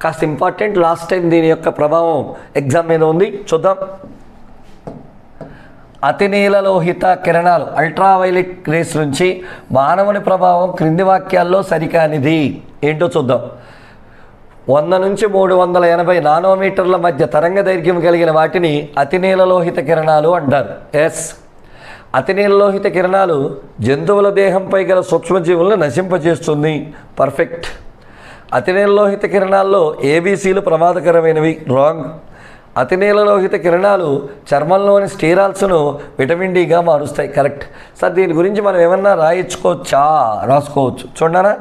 కాస్త important. Last time దీని యొక్క ప్రభావం ఎగ్జామ్ మీద ఉంది, చూద్దాం. అతినీలలోహిత కిరణాలు అల్ట్రావైలెట్ రేస్ నుంచి మానవుని ప్రభావం క్రింది వాక్యాల్లో సరికానిది ఏంటో చూద్దాం. 100 నుంచి 380 నానోమీటర్ల మధ్య తరంగ దైర్ఘ్యం కలిగిన వాటిని అతినీలలోహిత కిరణాలు అంటారు. ఎస్, అతినీలలోహిత కిరణాలు జంతువుల దేహంపై గల సూక్ష్మజీవులను నశింపజేస్తుంది. పర్ఫెక్ట్. అతినీలలోహిత కిరణాల్లో ఏబీసీలు ప్రమాదకరమైనవి. రాంగ్. అతినీలలోహిత కిరణాలు చర్మంలోని స్టీరాల్స్ను విటమిన్ డిగా మారుస్తాయి. కరెక్ట్. సార్ దీని గురించి మనం ఏమన్నా రాయించుకోవచ్చా? రాసుకోవచ్చు. చూడనా,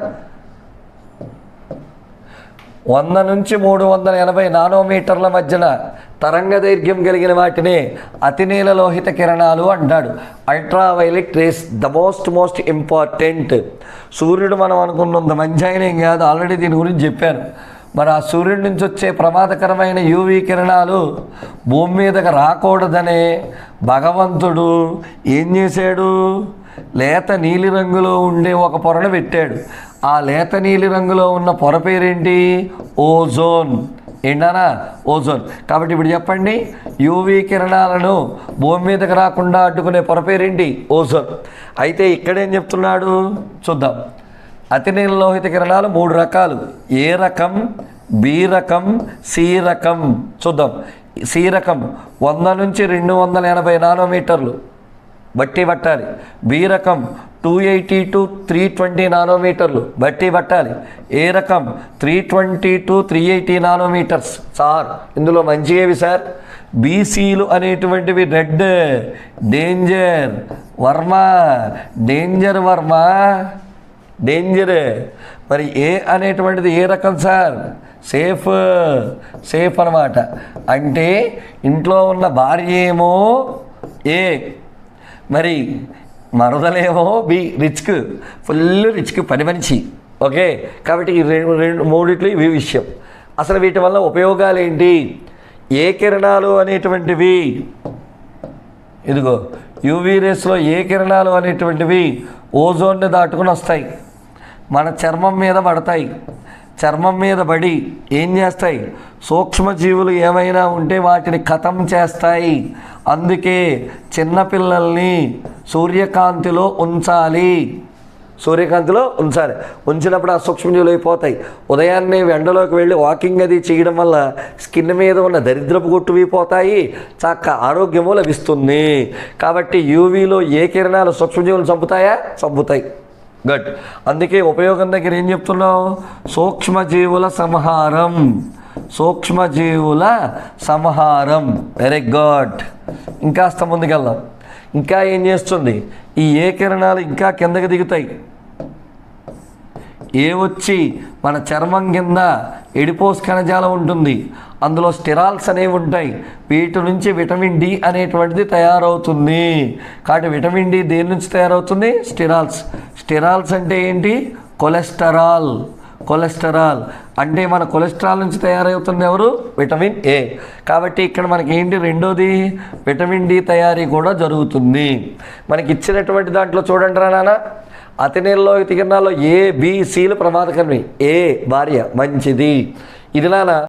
100 నుంచి 380 నానోమీటర్ల మధ్యన తరంగ దైర్ఘ్యం కలిగిన వాటినే అతినీలలోహిత కిరణాలు అంటాడు. Ultraviolet race the most important. సూర్యుడు మనం అనుకున్నంత మంచి ఆయన ఏం కాదు, ఆల్రెడీ దీని గురించి చెప్పాను. మరి ఆ సూర్యుడి నుంచి వచ్చే ప్రమాదకరమైన యూవీ కిరణాలు భూమి మీదకి రాకూడదనే భగవంతుడు ఏం చేశాడు? లేత నీలి రంగులో ఉండే ఒక పొరను పెట్టాడు. ఆ లేత నీలి రంగులో ఉన్న పొర పేరేంటి? ఓజోన్. ఏంటనా? ఓజోన్. కాబట్టి ఇప్పుడు చెప్పండి, యూవీ కిరణాలను భూమి మీదకి రాకుండా అడ్డుకునే పొర పేరేంటి? ఓజోన్. అయితే ఇక్కడేం చెప్తున్నాడు చూద్దాం. అతినీలలోహిత కిరణాలు 3 రకాలు. ఏ రకం, బి రకం, సి రకం. చూద్దాం. సి రకం 100 నుంచి 280 నానోమీటర్లు బట్టి పట్టాలి. బి రకం 280 to 320 నానోమీటర్లు బట్టి పట్టాలి. ఏ రకం 320 to 380 నానోమీటర్స్. సార్ ఇందులో మంచివి సార్. బీసీలు అనేటువంటివి రెడ్, డేంజర్, వర్మ, డేంజర్ వర్మ, డేంజరే. మరి ఏ అనేటువంటిది ఏ రకం సార్? సేఫ్. సేఫ్ అన్నమాట. అంటే ఇంట్లో ఉన్న భార్య ఏమో ఏ, మరి మరదలేమో బి, రిచ్క్, ఫుల్ రిచ్క్, పని మనిషి. ఓకే, కాబట్టి ఈ మూడిట్లో ఇవి విషయం. అసలు వీటి వల్ల ఉపయోగాలు ఏంటి? ఏ కిరణాలు అనేటువంటివి, ఇదిగో యూవీ రేస్లో ఏ కిరణాలు అనేటువంటివి ఓజోన్ని దాటుకుని వస్తాయి, మన చర్మం మీద పడతాయి. చర్మం మీద పడి ఏం చేస్తాయి? సూక్ష్మజీవులు ఏమైనా ఉంటే వాటిని ఖతం చేస్తాయి. అందుకే చిన్నపిల్లల్ని సూర్యకాంతిలో ఉంచాలి. సూర్యకాంతిలో ఉంచాలి. ఉంచినప్పుడు ఆ సూక్ష్మజీవులు అయిపోతాయి. ఉదయాన్నే ఎండలోకి వెళ్ళి వాకింగ్ అది చేయడం వల్ల స్కిన్ మీద ఉన్న దరిద్రపు గుట్టువి పోతాయి, చక్క ఆరోగ్యము లభిస్తుంది. కాబట్టి యూవీలో ఏ కిరణాలు సూక్ష్మజీవులు చంపుతాయా? చంపుతాయి. గుడ్. అందుకే ఉపయోగం దగ్గర ఏం చెప్తున్నావు? సూక్ష్మజీవుల సంహారం. సూక్ష్మజీవుల సంహారం. Very good. ఇంకాస్త ముందుకెళ్దాం. ఇంకా ఏం చేస్తుంది? ఈ ఏ కిరణాలు ఇంకా కిందకి దిగుతాయి. ఏ వచ్చి మన చర్మం కింద ఎడిపోస్ కణజాలం ఉంటుంది, అందులో స్టెరాల్స్ అనేవి ఉంటాయి. వీటి నుంచి విటమిన్ డి అనేటువంటిది తయారవుతుంది. కాబట్టి విటమిన్ డి దేని నుంచి తయారవుతుంది? స్టెరాల్స్. స్టెరాల్స్ అంటే ఏంటి? కొలెస్టరాల్. కొలెస్టరాల్ అంటే మన కొలెస్ట్రాల్ నుంచి తయారవుతుంది ఎవరు? Vitamin A. కాబట్టి ఇక్కడ మనకి ఏంటి? రెండోది విటమిన్ డి తయారీ కూడా జరుగుతుంది. మనకి ఇచ్చినటువంటి దాంట్లో చూడండి రా నాన్న, అతినీలలోహిత కిరణాల్లో ఏ, బి, సిలు ప్రమాదకరమే. ఏ భార్య మంచిది. ఇది నాన్న